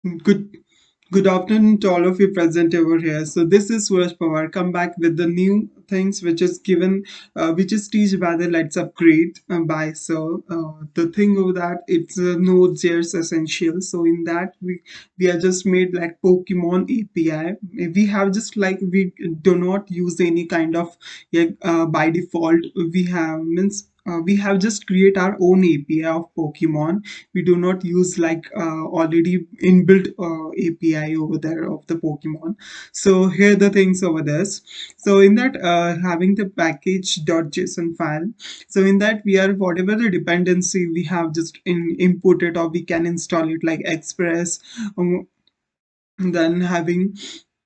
Good good afternoon to all of you present over here. So this is Suraj Pawar. Come back with the new things which is given, which is teach by the Let's Upgrade by. The thing of that it's Node.js essential. So in that we are just made like Pokemon API. We have just like we do not use any kind of by default. We have just create our own API of Pokemon. We do not use like already inbuilt API over there of the Pokemon. So here the things over this. So in that having the package.json file. So in that we are whatever the dependency we have just input it, or we can install it like Express. Then having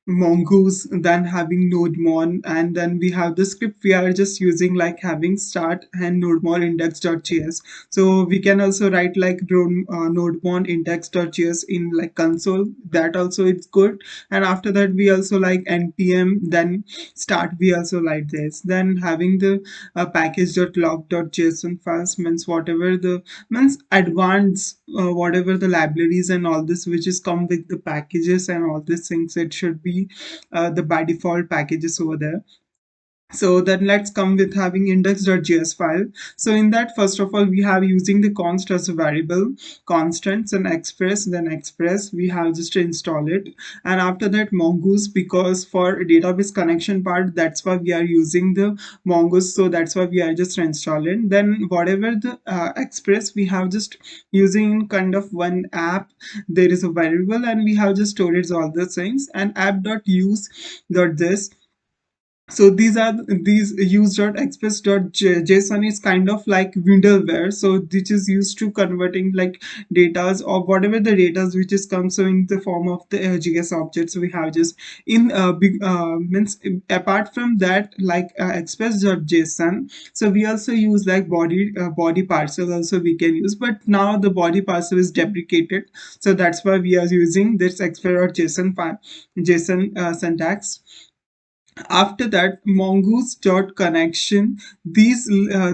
Mongoose, then having NodeMon, and then we have the script we are just using like having start and NodeMon index.js. So we can also write like NodeMon index.js in like console. That also it's good. And after that we also like npm then start. We also like this. Then having the package.log.json files means whatever the means advanced whatever the libraries and all this which is come with the packages and all these things, it should be the by default packages over there. So then let's come with having index.js file. So in that, first of all, we have using the const as a variable, constants and express, then express, we have just to install it. And after that mongoose, because for database connection part, that's why we are using the mongoose. So that's why we are just installing. Then whatever the express, we have just using kind of one app, there is a variable and we have just storage all the things, and app.use dot this. So these use.express.json is kind of like middleware, so this is used to converting like datas or whatever the datas which is comes so in the form of the js objects we have just in big means apart from that like express.json. So we also use like body parcel also we can use, but now the body parcel is deprecated, so that's why we are using this express.json file json syntax. After that mongoose dot connection, these I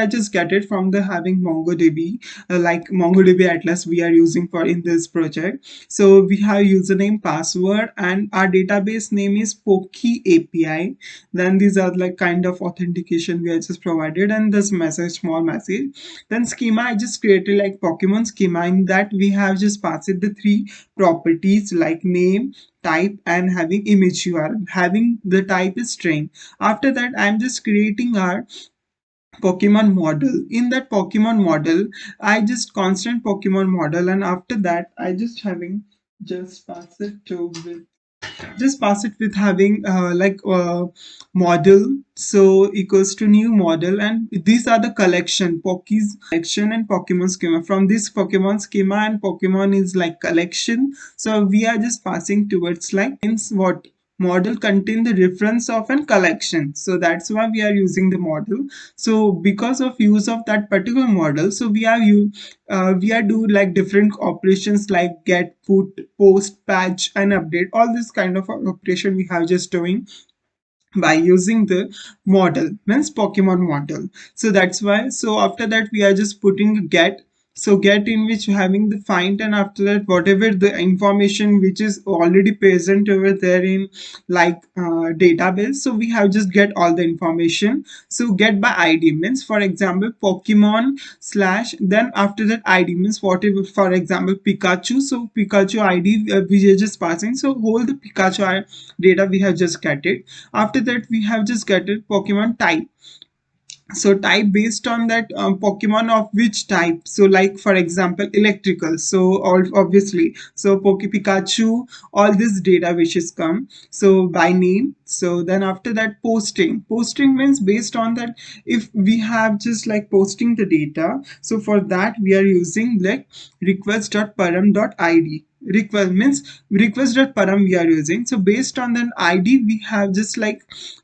just get it from the having mongodb, like mongodb atlas we are using for in this project. So we have username, password, and our database name is poki api. Then these are like kind of authentication we are just provided, and this message, small message. Then schema I just created like Pokemon schema. In that we have just passed it the three properties like name, type, and having image URL. Having the type is string. After that I'm just creating our Pokemon model. In that Pokemon model I just constant Pokemon model, and after that I just having just pass it to with just pass it with having model, so equals to new model, and these are the collection pokis collection and Pokemon schema. From this Pokemon schema and Pokemon is like collection, so we are just passing towards like means what model contain the reference of an collection, so that's why we are using the model. So because of use of that particular model, so we are do like different operations like get, put, post, patch, and update. All this kind of operation we have just doing by using the model, means Pokemon model. So that's why. So after that we are just putting get. So get in which having the find, and after that whatever the information which is already present over there in like database, so we have just get all the information. So get by id means for example Pokemon slash, then after that id means whatever, for example Pikachu, so Pikachu id we are just passing, so whole the Pikachu data we have just get it. After that we have just get it Pokemon type. So type based on that Pokemon of which type, so like for example electrical, so all obviously so Pikachu, all this data which is come so by name. So then after that posting means based on that, if we have just like posting the data, so for that we are using like request.param.id. request means request.param we are using. So based on that id we have just like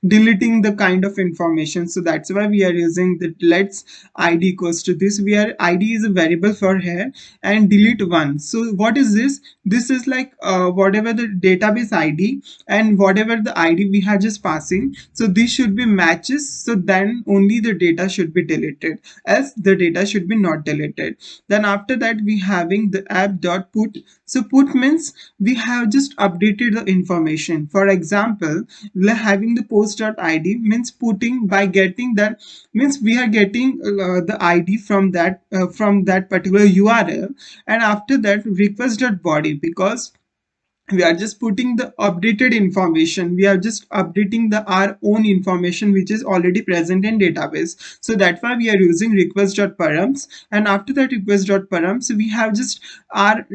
deleting the kind of information, so that's why we are using the let's id equals to this. We are id is a variable for here, and delete one. So what is this? This is like whatever the database id and whatever the id we are just passing, so this should be matches, so then only the data should be deleted, else the data should be not deleted. Then after that we having the app dot put. So put means we have just updated the information. For example, having the post.id means putting by getting that, means we are getting the id from that particular url, and after that request.body, because we are just putting the updated information, we are just updating the our own information which is already present in database. So that's why we are using request.params, and after that request.params we have just our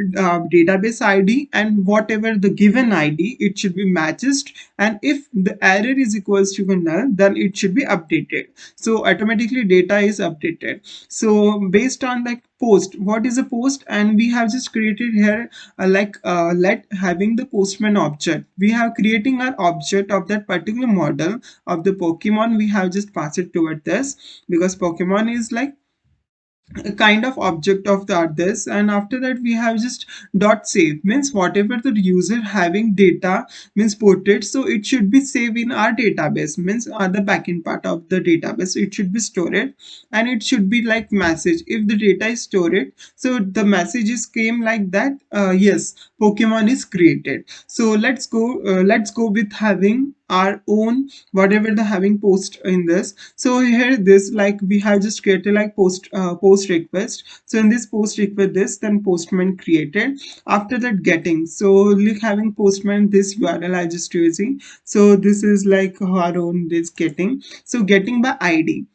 database id, and whatever the given id it should be matched, and if the error is equals to null then it should be updated, so automatically data is updated. So based on like post, what is a post? And we have just created here let having the postman object, we have creating our object of that particular model of the pokemon, we have just passed it toward this, because pokemon is like a kind of object of the this. And after that we have just dot save, means whatever the user having data means put it, so it should be saved in our database, means the backend part of the database, it should be stored, and it should be like message if the data is stored, so the messages came like that, yes, pokemon is created. So let's go with having our own whatever the having post in this. So here this like we have just created like post request. So in this post request this, then postman created. After that getting, so like having postman this url I just using. So this is like our own this getting. So getting by id,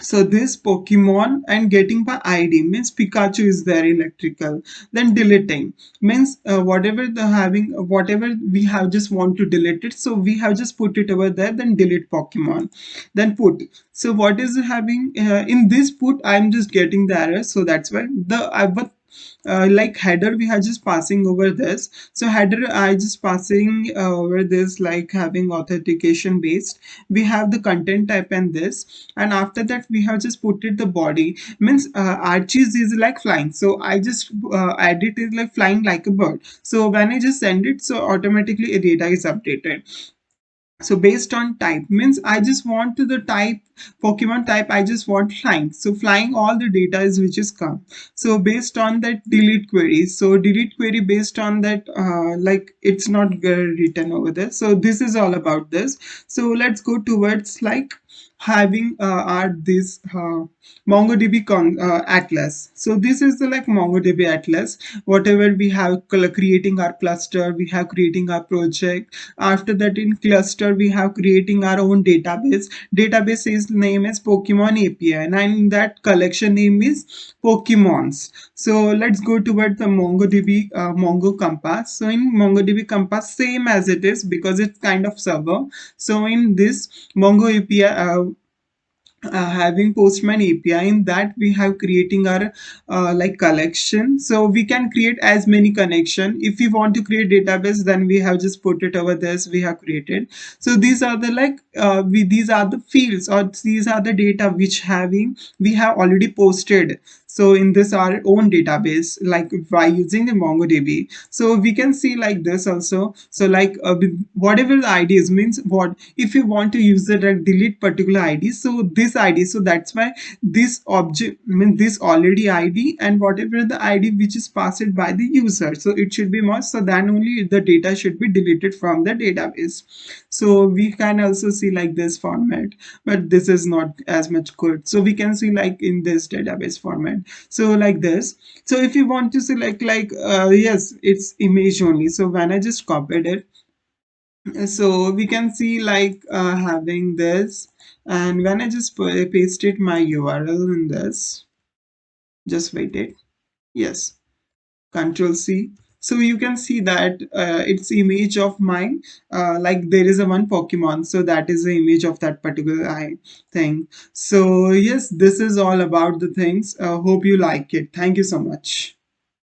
so this Pokemon and getting by ID means Pikachu is there electrical. Then deleting means whatever the having whatever we have just want to delete it. So we have just put it over there. Then delete Pokemon. Then put. So what is having in this put? I'm just getting the error. So that's why the but like header we are just passing over this. So header I just passing over this like having authentication based. We have the content type and this, and after that we have just put it the body means archies is like flying, so I just add it is like flying like a bird. So when I just send it, so automatically a data is updated. So based on type means I just want to the type pokemon type, I just want flying, so flying all the data is which is come. So based on that delete query, so delete query based on that like it's not written over there. So this is all about this. So let's go towards like having our this mongodb atlas. So this is the like mongodb atlas, whatever we have creating our cluster, we have creating our project. After that in cluster we have creating our own database is name is pokemon api, and in that collection name is pokemons. So let's go toward the mongodb mongo compass. So in mongodb compass same as it is because it's kind of server. So in this mongo api having postman api, in that we have creating our like collection, so we can create as many connection. If we want to create database, then we have just put it over this, we have created. So these are the like these are the fields, or these are the data which having we have already posted, so in this our own database like by using the mongodb. So we can see like this also. So like whatever the IDs means, what if you want to use it and delete particular ID, so this ID, so that's why this object means this already ID, and whatever the ID which is passed by the user, so it should be merged, so then only the data should be deleted from the database. So we can also see like this format, but this is not as much good. So we can see like in this database format, so like this. So if you want to select like yes, it's image only. So when I just copied it, so we can see like having this, and when I just pasted my url in this, just wait it, yes, control c. So you can see that it's image of mine, like there is a one pokemon, so that is the image of that particular thing. So yes, this is all about the things. Hope you like it. Thank you so much.